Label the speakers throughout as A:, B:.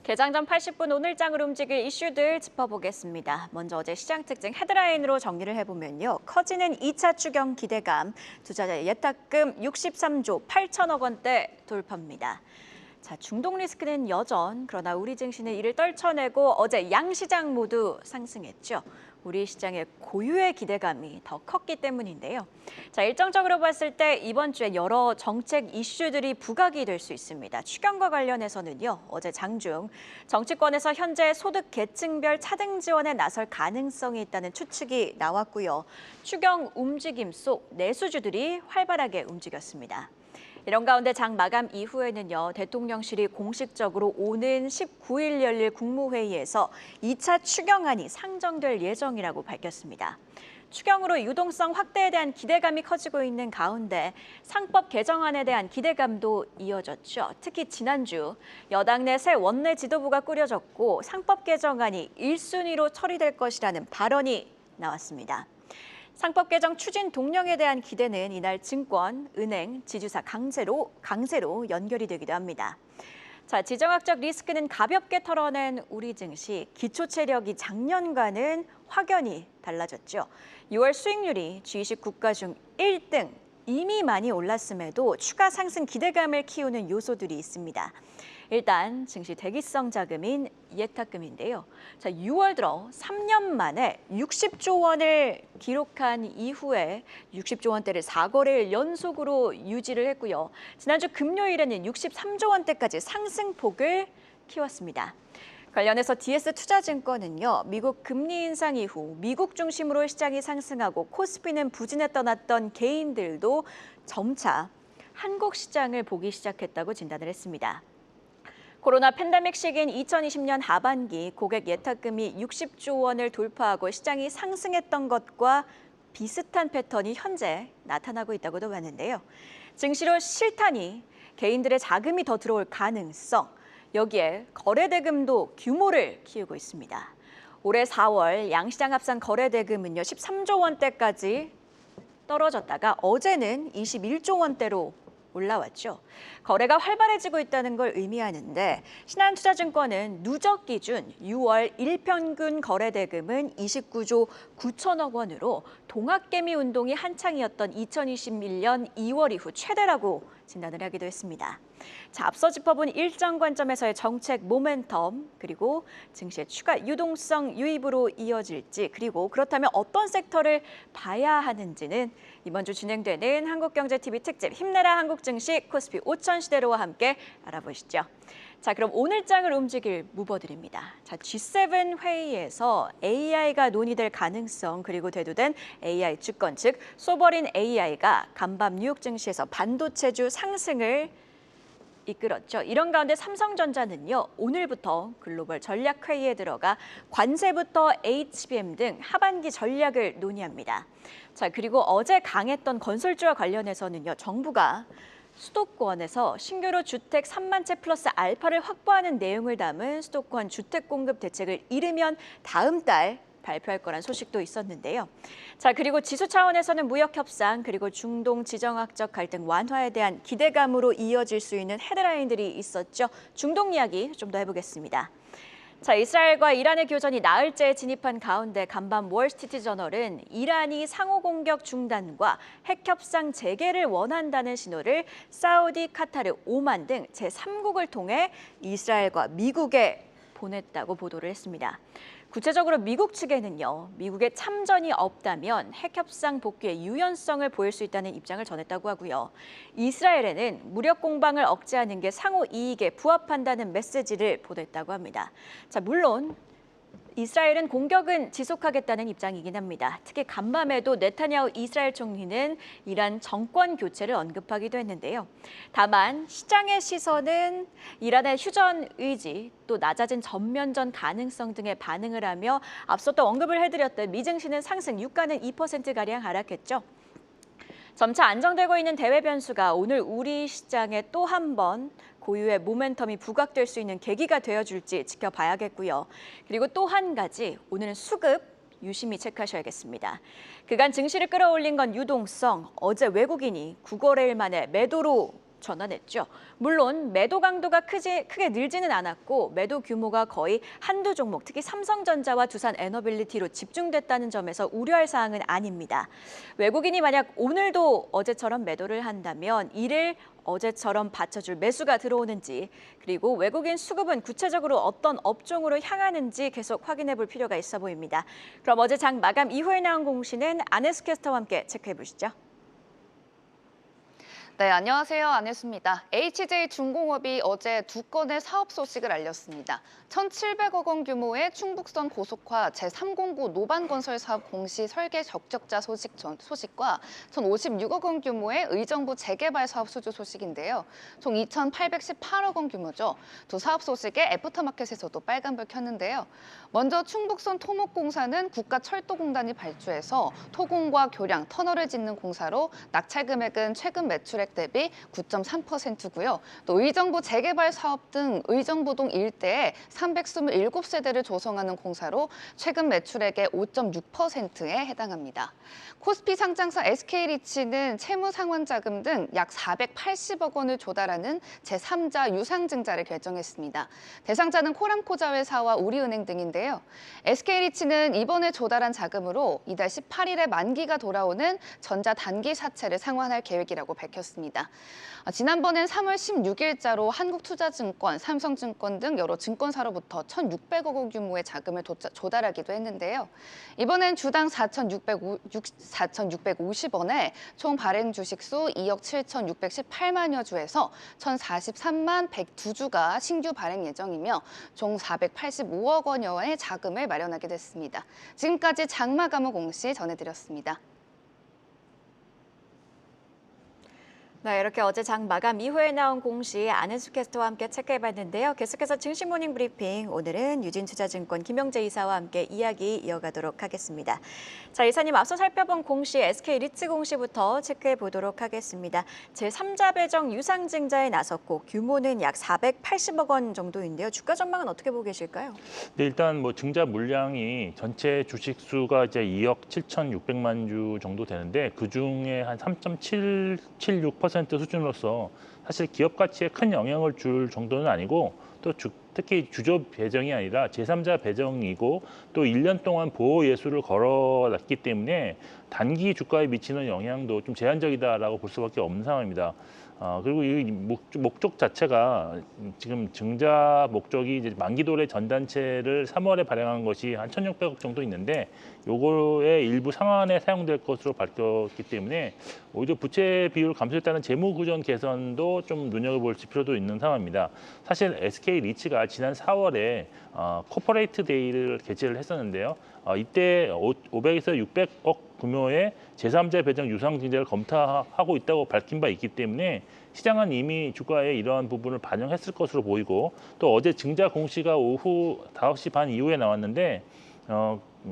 A: 개장 전 80분 오늘장을 움직일 이슈들 짚어보겠습니다. 먼저 어제 시장 특징 헤드라인으로 정리를 해보면요. 커지는 2차 추경 기대감, 투자자 예탁금 63조 8천억 원대 돌파입니다. 자, 중동 리스크는 여전, 그러나 우리 증시는 이를 떨쳐내고 어제 양시장 모두 상승했죠. 우리 시장의 고유의 기대감이 더 컸기 때문인데요. 자, 일정적으로 봤을 때 이번 주에 여러 정책 이슈들이 부각이 될 수 있습니다. 추경과 관련해서는요, 어제 장중 정치권에서 현재 소득 계층별 차등 지원에 나설 가능성이 있다는 추측이 나왔고요. 추경 움직임 속 내수주들이 활발하게 움직였습니다. 이런 가운데 장 마감 이후에는요, 대통령실이 공식적으로 오는 19일 열릴 국무회의에서 2차 추경안이 상정될 예정이라고 밝혔습니다. 추경으로 유동성 확대에 대한 기대감이 커지고 있는 가운데 상법 개정안에 대한 기대감도 이어졌죠. 특히 지난주 여당 내 새 원내 지도부가 꾸려졌고 상법 개정안이 1순위로 처리될 것이라는 발언이 나왔습니다. 상법 개정 추진 동력에 대한 기대는 이날 증권, 은행, 지주사 강세로 연결이 되기도 합니다. 자, 지정학적 리스크는 가볍게 털어낸 우리 증시, 기초 체력이 작년과는 확연히 달라졌죠. 6월 수익률이 G20 국가 중 1등, 이미 많이 올랐음에도 추가 상승 기대감을 키우는 요소들이 있습니다. 일단 증시 대기성 자금인 예탁금인데요. 자, 6월 들어 3년 만에 60조 원을 기록한 이후에 60조 원대를 4거래일 연속으로 유지를 했고요. 지난주 금요일에는 63조 원대까지 상승폭을 키웠습니다. 관련해서 DS투자증권은요, 미국 금리 인상 이후 미국 중심으로 시장이 상승하고 코스피는 부진에 떠났던 개인들도 점차 한국 시장을 보기 시작했다고 진단을 했습니다. 코로나 팬데믹 시기인 2020년 하반기 고객 예탁금이 60조 원을 돌파하고 시장이 상승했던 것과 비슷한 패턴이 현재 나타나고 있다고도 하는데요. 증시로 실탄이 개인들의 자금이 더 들어올 가능성, 여기에 거래대금도 규모를 키우고 있습니다. 올해 4월 양시장 합산 거래대금은요, 13조 원대까지 떨어졌다가 어제는 21조 원대로 올라왔죠. 거래가 활발해지고 있다는 걸 의미하는데 신한투자증권은 누적 기준 6월 일평균 거래대금은 29조 9천억 원으로 동학개미 운동이 한창이었던 2021년 2월 이후 최대라고 진단을 하기도 했습니다. 자, 앞서 짚어본 일정 관점에서의 정책 모멘텀, 그리고 증시의 추가 유동성 유입으로 이어질지, 그리고 그렇다면 어떤 섹터를 봐야 하는지는 이번 주 진행되는 한국경제TV 특집 힘내라 한국증시 코스피 5천 시대로와 함께 알아보시죠. 자, 그럼 오늘장을 움직일 무버들입니다. 자, G7 회의에서 AI가 논의될 가능성, 그리고 대두된 AI 주권 즉 소버린 AI가 간밤 뉴욕 증시에서 반도체주 상승을 이끌었죠. 이런 가운데 삼성전자는요, 오늘부터 글로벌 전략회의에 들어가 관세부터 HBM 등 하반기 전략을 논의합니다. 자, 그리고 어제 강했던 건설주와 관련해서는요, 정부가 수도권에서 신규로 주택 3만 채 플러스 알파를 확보하는 내용을 담은 수도권 주택 공급 대책을 이르면 다음 달 발표할 거란 소식도 있었는데요. 자, 그리고 지수 차원에서는 무역 협상, 그리고 중동 지정학적 갈등 완화에 대한 기대감으로 이어질 수 있는 헤드라인들이 있었죠. 중동 이야기 좀 더 해보겠습니다. 자, 이스라엘과 이란의 교전이 나흘째에 진입한 가운데 간밤 월스트리트저널은 이란이 상호 공격 중단과 핵 협상 재개를 원한다는 신호를 사우디, 카타르, 오만 등 제3국을 통해 이스라엘과 미국에 보냈다고 보도를 했습니다. 구체적으로 미국 측에는요, 미국의 참전이 없다면 핵협상 복귀의 유연성을 보일 수 있다는 입장을 전했다고 하고요. 이스라엘에는 무력 공방을 억제하는 게 상호 이익에 부합한다는 메시지를 보냈다고 합니다. 자, 물론 이스라엘은 공격은 지속하겠다는 입장이긴 합니다. 특히 간밤에도 네타냐후 이스라엘 총리는 이란 정권 교체를 언급하기도 했는데요. 다만 시장의 시선은 이란의 휴전 의지, 또 낮아진 전면전 가능성 등에 반응을 하며 앞서 또 언급을 해드렸던 미증시는 상승, 유가는 2%가량 하락했죠. 점차 안정되고 있는 대외 변수가 오늘 우리 시장에 또 한 번 고유의 모멘텀이 부각될 수 있는 계기가 되어줄지 지켜봐야겠고요. 그리고 또 한 가지, 오늘은 수급 유심히 체크하셔야겠습니다. 그간 증시를 끌어올린 건 유동성, 어제 외국인이 9거래일 만에 매도로 전환했죠. 물론 매도 강도가 크게 늘지는 않았고 매도 규모가 거의 한두 종목, 특히 삼성전자와 두산에너빌리티로 집중됐다는 점에서 우려할 사항은 아닙니다. 외국인이 만약 오늘도 어제처럼 매도를 한다면 이를 어제처럼 받쳐줄 매수가 들어오는지, 그리고 외국인 수급은 구체적으로 어떤 업종으로 향하는지 계속 확인해 볼 필요가 있어 보입니다. 그럼 어제 장 마감 이후에 나온 공시는 안혜수 캐스터와 함께 체크해 보시죠.
B: 네, 안녕하세요. 안혜수입니다. HJ중공업이 어제 두 건의 사업 소식을 알렸습니다. 1,700억 원 규모의 충북선 고속화 제3공구 노반건설 사업 공시 설계 적격자 소식과 1,056억 원 규모의 의정부 재개발 사업 수주 소식인데요. 총 2,818억 원 규모죠. 두 사업 소식에 애프터마켓에서도 빨간불 켰는데요. 먼저 충북선 토목공사는 국가철도공단이 발주해서 토공과 교량, 터널을 짓는 공사로 낙찰 금액은 최근 매출액 대비 9.3%고요. 또 의정부 재개발 사업 등 의정부동 일대에 327세대를 조성하는 공사로 최근 매출액의 5.6%에 해당합니다. 코스피 상장사 SK리치는 채무상환자금 등 약 480억 원을 조달하는 제3자 유상증자를 결정했습니다. 대상자는 코람코자회사와 우리은행 등인데요. SK리치는 이번에 조달한 자금으로 이달 18일에 만기가 돌아오는 전자단기 사채를 상환할 계획이라고 밝혔습니다. 지난번엔 3월 16일자로 한국투자증권, 삼성증권 등 여러 증권사로부터 1,600억 원 규모의 자금을 조달하기도 했는데요. 이번엔 주당 4,650원에 총 발행 주식수 2억 7,618만여 주에서 1,043만 102주가 신규 발행 예정이며 총 485억 원여의 자금을 마련하게 됐습니다. 지금까지 장마감호 공시 전해드렸습니다.
A: 네, 이렇게 어제 장 마감 이후에 나온 공시 안혜수 캐스터와 함께 체크해봤는데요. 계속해서 증시 모닝 브리핑, 오늘은 유진투자증권 김영재 이사와 함께 이야기 이어가도록 하겠습니다. 자, 이사님, 앞서 살펴본 공시 SK리츠 공시부터 체크해보도록 하겠습니다. 제3자 배정 유상증자에 나섰고 규모는 약 480억 원 정도인데요. 주가 전망은 어떻게 보고 계실까요?
C: 네, 일단 뭐 증자 물량이 전체 주식 수가 이제 2억 7,600만 주 정도 되는데 그 중에 한 3.76% 수준으로서 사실 기업 가치에 큰 영향을 줄 정도는 아니고 또 특히 주조 배정이 아니라 제3자 배정이고 또 1년 동안 보호 예수를 걸어놨기 때문에 단기 주가에 미치는 영향도 좀 제한적이다라고 볼 수밖에 없는 상황입니다. 그리고 이 목적 자체가 지금 증자 목적이 이제 만기도래 전단체를 3월에 발행한 것이 한 1,600억 정도 있는데 요거의 일부 상환에 사용될 것으로 밝혔기 때문에 오히려 부채 비율 감소했다는 재무 구조 개선도 좀 눈여겨볼 필요도 있는 상황입니다. 사실 SK리츠가 지난 4월에 코퍼레이트 데이를 개최를 했었는데요. 이때 500에서 600억 규모의 제3자 배정 유상증자를 검토하고 있다고 밝힌 바 있기 때문에 시장은 이미 주가에 이러한 부분을 반영했을 것으로 보이고 또 어제 증자 공시가 오후 5시 반 이후에 나왔는데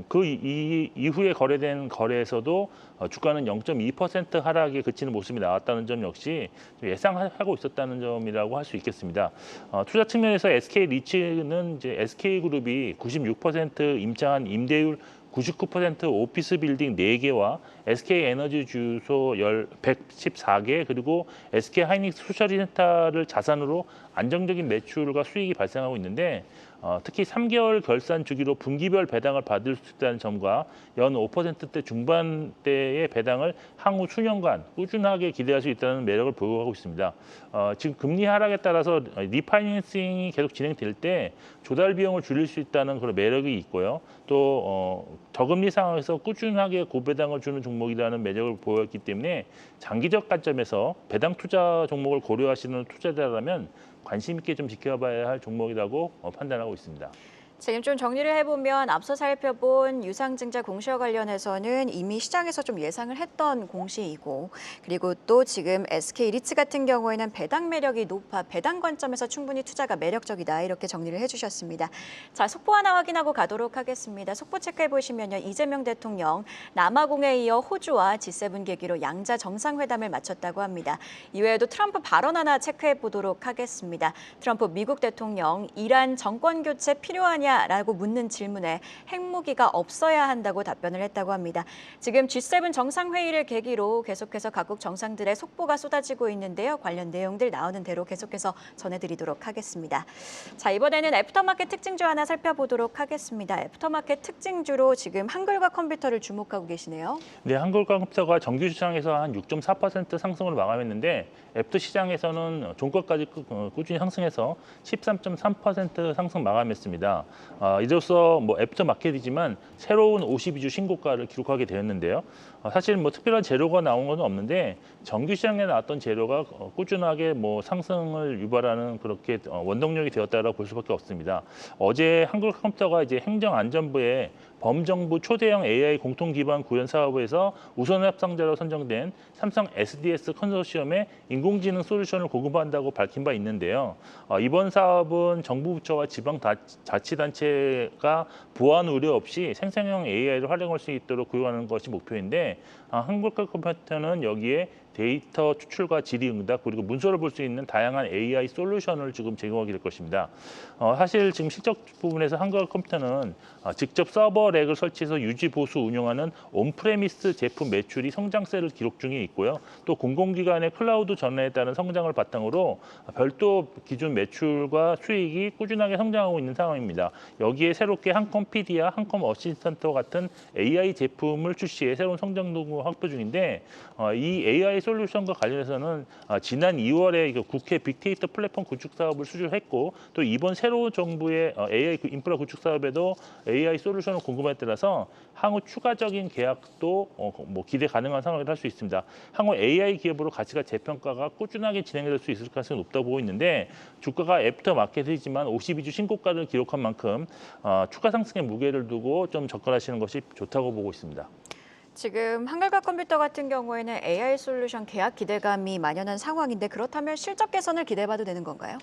C: 그 이후에 거래된 거래에서도 주가는 0.2% 하락에 그치는 모습이 나왔다는 점 역시 예상하고 있었다는 점이라고 할 수 있겠습니다. 투자 측면에서 SK리츠는 이제 SK그룹이 96% 임차한 임대율 99% 오피스 빌딩 4개와 SK에너지 주소 114개 그리고 SK하이닉스 수처리센터를 자산으로 안정적인 매출과 수익이 발생하고 있는데 특히 3개월 결산 주기로 분기별 배당을 받을 수 있다는 점과 연 5%대 중반대의 배당을 향후 수년간 꾸준하게 기대할 수 있다는 매력을 보유하고 있습니다. 지금 금리 하락에 따라서 리파이낸싱이 계속 진행될 때 조달 비용을 줄일 수 있다는 그런 매력이 있고요. 또 저금리 상황에서 꾸준하게 고배당을 주는 종목이라는 매력을 보였기 때문에 장기적 관점에서 배당 투자 종목을 고려하시는 투자자라면 관심 있게 좀 지켜봐야 할 종목이라고 판단하고 있습니다.
A: 지금 좀 정리를 해보면 앞서 살펴본 유상증자 공시와 관련해서는 이미 시장에서 좀 예상을 했던 공시이고, 그리고 또 지금 SK리츠 같은 경우에는 배당 매력이 높아 배당 관점에서 충분히 투자가 매력적이다, 이렇게 정리를 해주셨습니다. 자, 속보 하나 확인하고 가도록 하겠습니다. 속보 체크해 보시면요, 이재명 대통령 남아공에 이어 호주와 G7 계기로 양자 정상회담을 마쳤다고 합니다. 이외에도 트럼프 발언 하나 체크해 보도록 하겠습니다. 트럼프 미국 대통령 이란 정권 교체 필요하냐 핵무기냐라고 묻는 질문에 핵무기가 없어야 한다고 답변을 했다고 합니다. 지금 G7 정상회의를 계기로 계속해서 각국 정상들의 속보가 쏟아지고 있는데요. 관련 내용들 나오는 대로 계속해서 전해드리도록 하겠습니다. 자, 이번에는 애프터마켓 특징주 하나 살펴보도록 하겠습니다. 애프터마켓 특징주로 지금 한글과 컴퓨터를 주목하고 계시네요.
C: 네, 한글과 컴퓨터가 정규 시장에서 한 6.4% 상승으로 마감했는데 애프터 시장에서는 종가까지 꾸준히 상승해서 13.3% 상승 마감했습니다. 이로써 애프터 마켓이지만 새로운 52주 신고가를 기록하게 되었는데요. 사실 특별한 재료가 나온 건 없는데 정규 시장에 나왔던 재료가 꾸준하게 상승을 유발하는 그렇게 원동력이 되었다라고 볼 수밖에 없습니다. 어제 한글 컴퓨터가 이제 행정안전부의 범정부 초대형 AI 공통 기반 구현 사업에서 우선 협상자로 선정된 삼성 SDS 컨소시엄에 인공지능 솔루션을 공급한다고 밝힌 바 있는데요. 이번 사업은 정부 부처와 지방 자치단체가 보안 우려 없이 생성형 AI를 활용할 수 있도록 구현하는 것이 목표인데 한글 컴퓨터는 여기에 데이터 추출과 질의응답 그리고 문서를 볼 수 있는 다양한 AI 솔루션을 지금 제공하게 될 것입니다. 사실 지금 실적 부분에서 한글 컴퓨터는 직접 서버 렉을 설치해서 유지 보수 운영하는 온프레미스 제품 매출이 성장세를 기록 중에 있고요. 또 공공기관의 클라우드 전환에 따른 성장을 바탕으로 별도 기준 매출과 수익이 꾸준하게 성장하고 있는 상황입니다. 여기에 새롭게 한컴피디아, 한컴 어시스턴트 같은 AI 제품을 출시해 새로운 성장도 확보 중인데 이 AI 솔루션과 관련해서는 지난 2월에 국회 빅데이터 플랫폼 구축 사업을 수주했고 또 이번 새로운 정부의 AI 인프라 구축 사업에도 AI 솔루션을 공급에 따라서 향후 추가적인 계약도 기대 가능한 상황이라 할 수 있습니다. 향후 AI 기업으로 가치가 재평가가 꾸준하게 진행될 수 있을 가능성이 높다고 보고 있는데 주가가 애프터 마켓이지만 52주 신고가를 기록한 만큼 추가 상승의 무게를 두고 좀 접근하시는 것이 좋다고 보고 있습니다.
A: 지금 한글과 컴퓨터 같은 경우에는 AI 솔루션 계약 기대감이 만연한 상황인데 그렇다면 실적 개선을 기대해봐도 되는 건가요?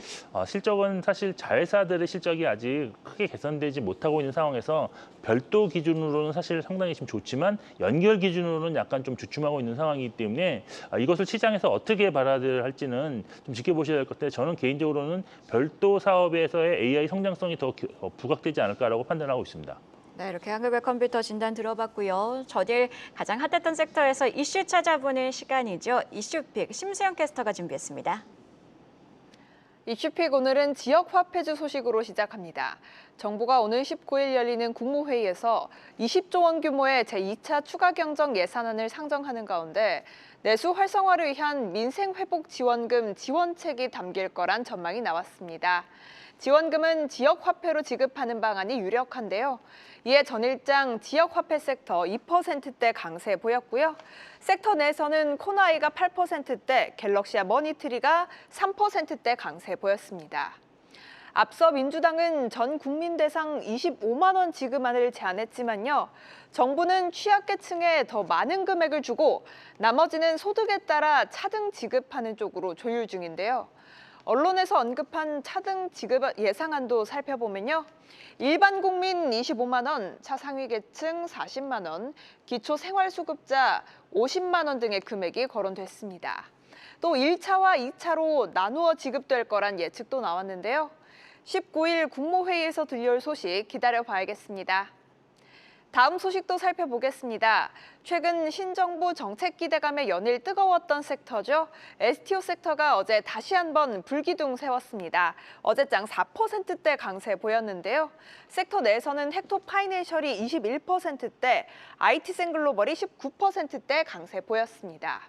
C: 실적은 사실 자회사들의 실적이 아직 크게 개선되지 못하고 있는 상황에서 별도 기준으로는 사실 상당히 지금 좋지만 연결 기준으로는 약간 좀 주춤하고 있는 상황이기 때문에 이것을 시장에서 어떻게 받아들일지는 좀 지켜보셔야 될 것 같아요. 저는 개인적으로는 별도 사업에서의 AI 성장성이 더 부각되지 않을까라고 판단하고 있습니다.
A: 네, 이렇게 한글과 컴퓨터 진단 들어봤고요. 저질 가장 핫했던 섹터에서 이슈 찾아보는 시간이죠. 이슈픽 심수영 캐스터가 준비했습니다.
D: 이슈픽 오늘은 지역 화폐주 소식으로 시작합니다. 정부가 오늘 19일 열리는 국무회의에서 20조 원 규모의 제2차 추가 경정 예산안을 상정하는 가운데 내수 활성화를 위한 민생회복 지원금 지원책이 담길 거란 전망이 나왔습니다. 지원금은 지역 화폐로 지급하는 방안이 유력한데요. 이에 전일장 지역 화폐 섹터 2%대 강세 보였고요. 섹터 내에서는 코나이가 8%대, 갤럭시와 머니트리가 3%대 강세 보였습니다. 앞서 민주당은 전 국민 대상 25만 원 지급안을 제안했지만요. 정부는 취약계층에 더 많은 금액을 주고 나머지는 소득에 따라 차등 지급하는 쪽으로 조율 중인데요. 언론에서 언급한 차등 지급 예상안도 살펴보면요. 일반 국민 25만 원, 차상위 계층 40만 원, 기초생활수급자 50만 원 등의 금액이 거론됐습니다. 또 1차와 2차로 나누어 지급될 거란 예측도 나왔는데요. 19일 국무회의에서 들려올 소식 기다려봐야겠습니다. 다음 소식도 살펴보겠습니다. 최근 신정부 정책 기대감에 연일 뜨거웠던 섹터죠. STO 섹터가 어제 다시 한번 불기둥 세웠습니다. 어제장 4%대 강세 보였는데요. 섹터 내에서는 헥토파이낸셜이 21%대, IT센글로벌이 19%대 강세 보였습니다.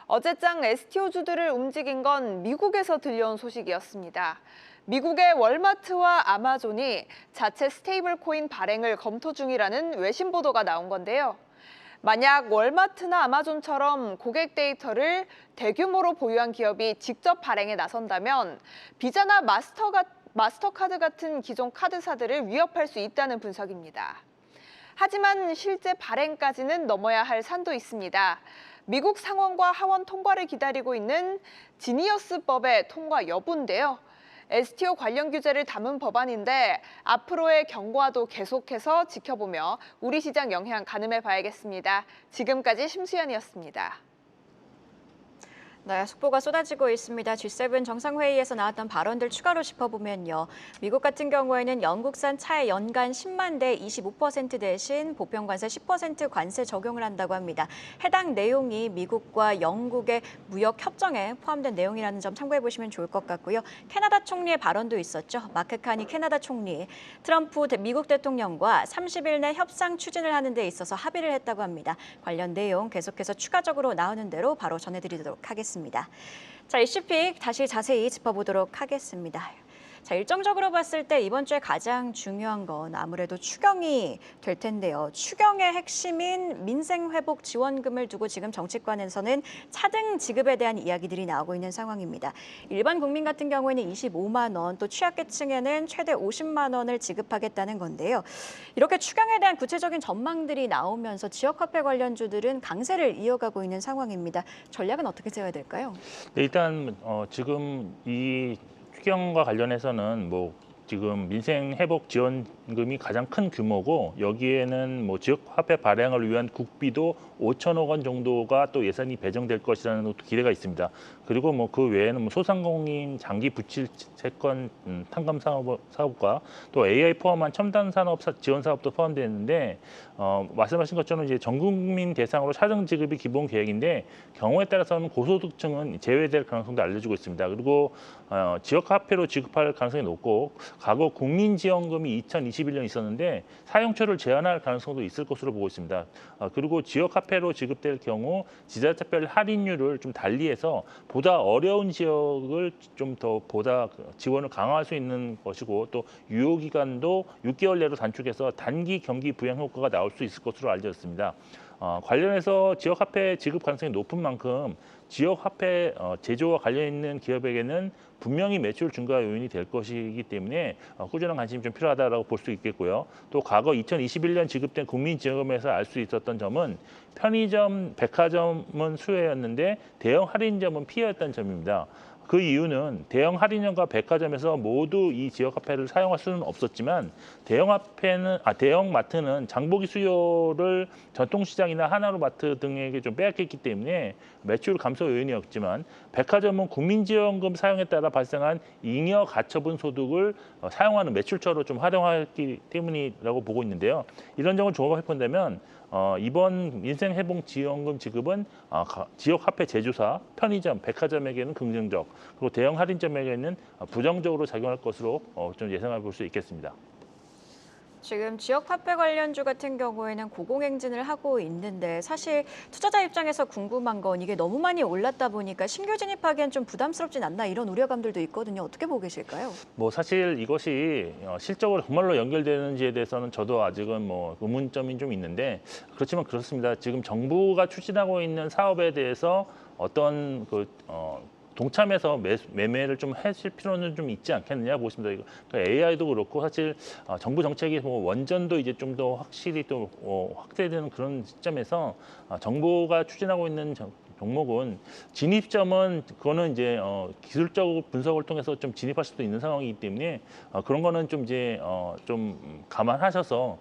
D: 어제장 STO주들을 움직인 건 미국에서 들려온 소식이었습니다. 미국의 월마트와 아마존이 자체 스테이블 코인 발행을 검토 중이라는 외신 보도가 나온 건데요. 만약 월마트나 아마존처럼 고객 데이터를 대규모로 보유한 기업이 직접 발행에 나선다면 비자나 마스터카드 같은 기존 카드사들을 위협할 수 있다는 분석입니다. 하지만 실제 발행까지는 넘어야 할 산도 있습니다. 미국 상원과 하원 통과를 기다리고 있는 지니어스법의 통과 여부인데요. STO 관련 규제를 담은 법안인데 앞으로의 경과도 계속해서 지켜보며 우리 시장 영향 가늠해 봐야겠습니다. 지금까지 심수연이었습니다.
A: 네, 속보가 쏟아지고 있습니다. G7 정상회의에서 나왔던 발언들 추가로 짚어보면요. 미국 같은 경우에는 영국산 차의 연간 10만 대 25% 대신 보편관세 10% 관세 적용을 한다고 합니다. 해당 내용이 미국과 영국의 무역 협정에 포함된 내용이라는 점 참고해 보시면 좋을 것 같고요. 캐나다 총리의 발언도 있었죠. 마크 카니 캐나다 총리, 트럼프 미국 대통령과 30일 내 협상 추진을 하는 데 있어서 합의를 했다고 합니다. 관련 내용 계속해서 추가적으로 나오는 대로 바로 전해드리도록 하겠습니다. 자, 이슈픽 다시 자세히 짚어보도록 하겠습니다. 자, 일정적으로 봤을 때 이번 주에 가장 중요한 건 아무래도 추경이 될 텐데요. 추경의 핵심인 민생회복 지원금을 두고 지금 정치권에서는 차등 지급에 대한 이야기들이 나오고 있는 상황입니다. 일반 국민 같은 경우에는 25만 원, 또 취약계층에는 최대 50만 원을 지급하겠다는 건데요. 이렇게 추경에 대한 구체적인 전망들이 나오면서 지역화폐 관련주들은 강세를 이어가고 있는 상황입니다. 전략은 어떻게 세워야 될까요?
C: 네, 일단 지금 이 추경과 관련해서는 뭐 지금 민생 회복 지원금이 가장 큰 규모고 여기에는 뭐 지역 화폐 발행을 위한 국비도 5천억 원 정도가 또 예산이 배정될 것이라는 기대가 있습니다. 그리고 뭐 그 외에는 뭐 소상공인 장기 부실 채권 탕감 사업과 또 AI 포함한 첨단 산업 지원 사업도 포함되어 있는데 말씀하신 것처럼 이제 전 국민 대상으로 차등 지급이 기본 계획인데 경우에 따라서는 고소득층은 제외될 가능성도 알려지고 있습니다. 그리고 지역 화폐로 지급할 가능성이 높고 과거 국민지원금이 2021년 있었는데 사용처를 제한할 가능성도 있을 것으로 보고 있습니다. 그리고 지역 화폐로 지급될 경우 지자체별 할인율을 좀 달리해서 보다 어려운 지역을 좀 더 보다 지원을 강화할 수 있는 것이고 또 유효 기간도 6개월 내로 단축해서 단기 경기 부양 효과가 나올 수 있을 것으로 알려졌습니다. 관련해서 지역화폐 지급 가능성이 높은 만큼 지역화폐 제조와 관련 있는 기업에게는 분명히 매출 증가 요인이 될 것이기 때문에 꾸준한 관심이 좀 필요하다고 볼 수 있겠고요. 또 과거 2021년 지급된 국민지원금에서 알 수 있었던 점은 편의점, 백화점은 수혜였는데 대형 할인점은 피해였다는 점입니다. 그 이유는 대형 할인점과 백화점에서 모두 이 지역화폐를 사용할 수는 없었지만 대형 마트는 장보기 수요를 전통시장이나 하나로마트 등에게 좀 빼앗겼기 때문에 매출 감소 요인이었지만 백화점은 국민지원금 사용에 따라 발생한 잉여 가처분 소득을 사용하는 매출처로 좀 활용했기 때문이라고 보고 있는데요. 이런 점을 종합해 본다면 이번 민생회복 지원금 지급은 지역 화폐 제조사, 편의점, 백화점에게는 긍정적, 그리고 대형 할인점에게는 부정적으로 작용할 것으로 좀 예상해 볼 수 있겠습니다.
A: 지금 지역 화폐 관련주 같은 경우에는 고공행진을 하고 있는데 사실 투자자 입장에서 궁금한 건 이게 너무 많이 올랐다 보니까 신규 진입하기엔 좀 부담스럽진 않나 이런 우려감들도 있거든요. 어떻게 보고 계실까요?
C: 뭐 사실 이것이 실적으로 정말로 연결되는지에 대해서는 저도 아직은 뭐 의문점이 좀 있는데 그렇지만 그렇습니다. 지금 정부가 추진하고 있는 사업에 대해서 어떤 동참해서 매매를 좀 하실 필요는 좀 있지 않겠느냐 보십니다. 그러니까 AI도 그렇고 사실 정부 정책이 뭐 원전도 이제 좀 더 확실히 또 확대되는 그런 시점에서 정부가 추진하고 있는 종목은 진입점은 그거는 이제 기술적 분석을 통해서 좀 진입할 수도 있는 상황이기 때문에 그런 거는 좀 이제 좀 감안하셔서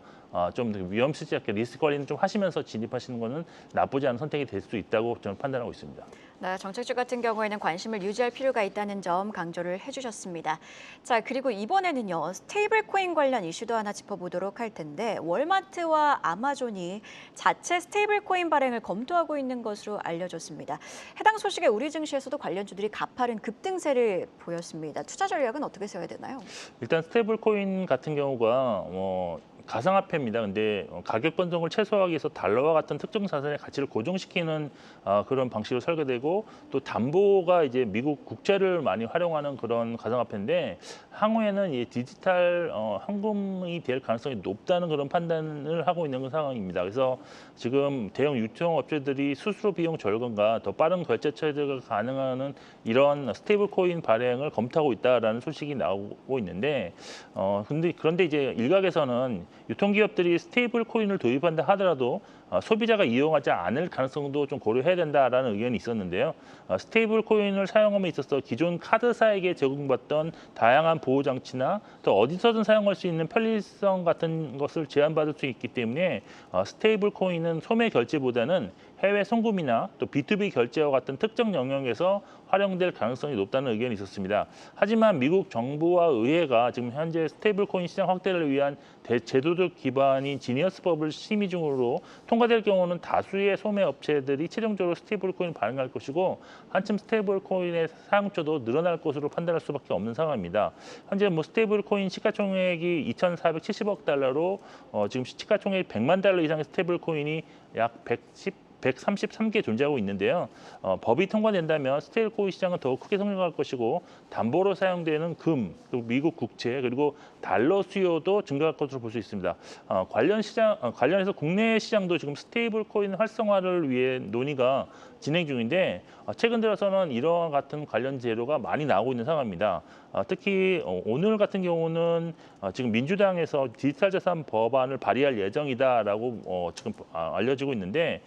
C: 좀 위험시지 않게 리스크 관리는 좀 하시면서 진입하시는 거는 나쁘지 않은 선택이 될 수 있다고 저는 판단하고 있습니다.
A: 네, 정책주 같은 경우에는 관심을 유지할 필요가 있다는 점 강조를 해주셨습니다. 자, 그리고 이번에는요, 스테이블 코인 관련 이슈도 하나 짚어보도록 할 텐데 월마트와 아마존이 자체 스테이블 코인 발행을 검토하고 있는 것으로 알려졌습니다. 해당 소식에 우리 증시에서도 관련주들이 가파른 급등세를 보였습니다. 투자 전략은 어떻게 세워야 되나요?
C: 일단 스테이블 코인 같은 경우가 가상화폐입니다. 근데 가격 변동을 최소화하기 위해서 달러와 같은 특정 자산의 가치를 고정시키는 그런 방식으로 설계되고 또 담보가 이제 미국 국채를 많이 활용하는 그런 가상화폐인데 향후에는 이 디지털 현금이 될 가능성이 높다는 그런 판단을 하고 있는 상황입니다. 그래서 지금 대형 유통업체들이 수수료 비용 절감과 더 빠른 결제 처리가 가능한 이런 스테이블 코인 발행을 검토하고 있다라는 소식이 나오고 있는데 그런데 이제 일각에서는 유통기업들이 스테이블 코인을 도입한다 하더라도 소비자가 이용하지 않을 가능성도 좀 고려해야 된다라는 의견이 있었는데요. 스테이블 코인을 사용함에 있어서 기존 카드사에게 제공받던 다양한 보호 장치나 또 어디서든 사용할 수 있는 편리성 같은 것을 제한받을 수 있기 때문에 스테이블 코인은 소매 결제보다는 해외 송금이나 또 B2B 결제와 같은 특정 영역에서 활용될 가능성이 높다는 의견이 있었습니다. 하지만 미국 정부와 의회가 지금 현재 스테이블 코인 시장 확대를 위한 제도적 기반인 지니어스법을 심의 중으로 통과될 경우는 다수의 소매 업체들이 최종적으로 스테이블 코인을 발행할 것이고 한층 스테이블 코인의 사용처도 늘어날 것으로 판단할 수밖에 없는 상황입니다. 현재 스테이블 코인 시가총액이 2,470억 달러로 지금 시가총액 100만 달러 이상의 스테이블 코인이 약 133개 존재하고 있는데요. 법이 통과된다면 스테이블 코인 시장은 더욱 크게 성장할 것이고 담보로 사용되는 금, 그리고 미국 국채, 그리고 달러 수요도 증가할 것으로 볼 수 있습니다. 관련해서 국내 시장도 지금 스테이블 코인 활성화를 위해 논의가 진행 중인데 최근 들어서는 이러한 같은 관련 재료가 많이 나오고 있는 상황입니다. 특히 오늘 같은 경우는 지금 민주당에서 디지털 자산 법안을 발의할 예정이다라고 지금 알려지고 있는데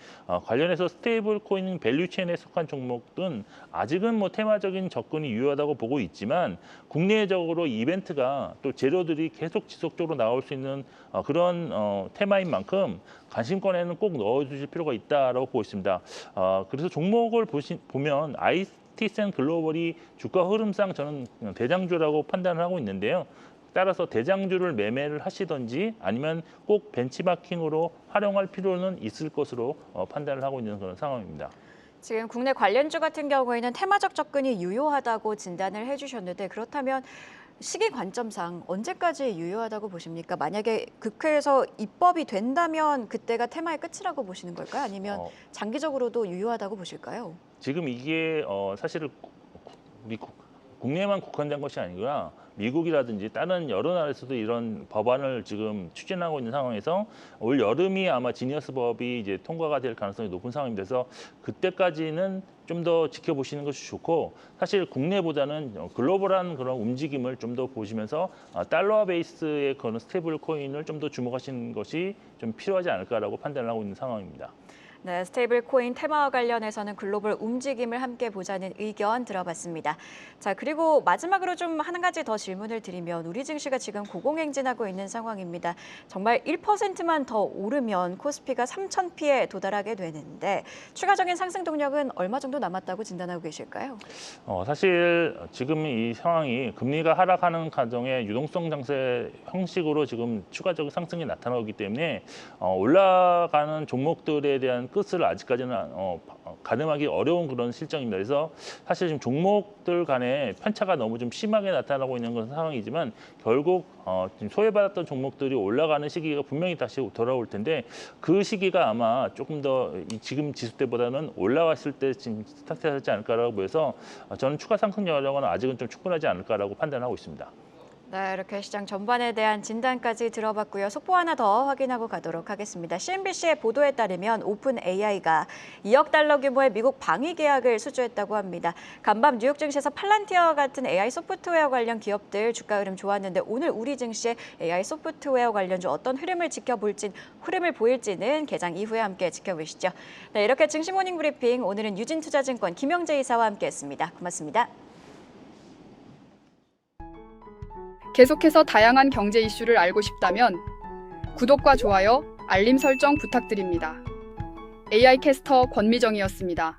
C: 관련해서 스테이블 코인 밸류체인에 속한 종목은 아직은 테마적인 접근이 유효하다고 보고 있지만 국내적으로 이벤트가 또 재료들이 계속 지속적으로 나올 수 있는 그런 테마인 만큼 관심권에는 꼭 넣어주실 필요가 있다라고 보고 있습니다. 그래서 종목을 보면 IT센 글로벌이 주가 흐름상 저는 대장주라고 판단을 하고 있는데요. 따라서 대장주를 매매를 하시든지 아니면 꼭 벤치마킹으로 활용할 필요는 있을 것으로 판단을 하고 있는 그런 상황입니다.
A: 지금 국내 관련주 같은 경우에는 테마적 접근이 유효하다고 진단을 해주셨는데 그렇다면 시기 관점상 언제까지 유효하다고 보십니까? 만약에 국회에서 입법이 된다면 그때가 테마의 끝이라고 보시는 걸까요? 아니면 장기적으로도 유효하다고 보실까요?
C: 지금 이게 사실은 국내만 국한된 것이 아니라 미국이라든지 다른 여러 나라에서도 이런 법안을 지금 추진하고 있는 상황에서 올 여름이 아마 지니어스법이 이제 통과가 될 가능성이 높은 상황입니다. 그래서 그때까지는 좀 더 지켜보시는 것이 좋고 사실 국내보다는 글로벌한 그런 움직임을 좀 더 보시면서 달러 베이스의 그런 스테이블 코인을 좀 더 주목하시는 것이 좀 필요하지 않을까라고 판단을 하고 있는 상황입니다.
A: 네, 스테이블 코인 테마와 관련해서는 글로벌 움직임을 함께 보자는 의견 들어봤습니다. 자, 그리고 마지막으로 좀 한 가지 더 질문을 드리면 우리 증시가 지금 고공행진하고 있는 상황입니다. 정말 1%만 더 오르면 코스피가 3,000피에 도달하게 되는데 추가적인 상승 동력은 얼마 정도 남았다고 진단하고 계실까요?
C: 사실 지금 이 상황이 금리가 하락하는 과정에 유동성 장세 형식으로 지금 추가적인 상승이 나타나기 때문에 올라가는 종목들에 대한 끝을 아직까지는 가늠하기 어려운 그런 실정입니다. 그래서 사실 지금 종목들 간의 편차가 너무 좀 심하게 나타나고 있는 그런 상황이지만 결국 지금 소외받았던 종목들이 올라가는 시기가 분명히 다시 돌아올 텐데 그 시기가 아마 조금 더 지금 지수 때보다는 올라왔을 때 지금 스타트하지 않을까라고 보여서 저는 추가 상승 여력은 아직은 좀 충분하지 않을까라고 판단하고 있습니다.
A: 네, 이렇게 시장 전반에 대한 진단까지 들어봤고요. 속보 하나 더 확인하고 가도록 하겠습니다. CNBC의 보도에 따르면 오픈 AI가 2억 달러 규모의 미국 방위 계약을 수주했다고 합니다. 간밤 뉴욕 증시에서 팔란티어와 같은 AI 소프트웨어 관련 기업들 주가 흐름 좋았는데 오늘 우리 증시의 AI 소프트웨어 관련주 어떤 흐름을 보일지는 개장 이후에 함께 지켜보시죠. 네, 이렇게 증시 모닝 브리핑 오늘은 유진투자증권 김영재 이사와 함께했습니다. 고맙습니다.
E: 계속해서 다양한 경제 이슈를 알고 싶다면 구독과 좋아요, 알림 설정 부탁드립니다. AI 캐스터 권미정이었습니다.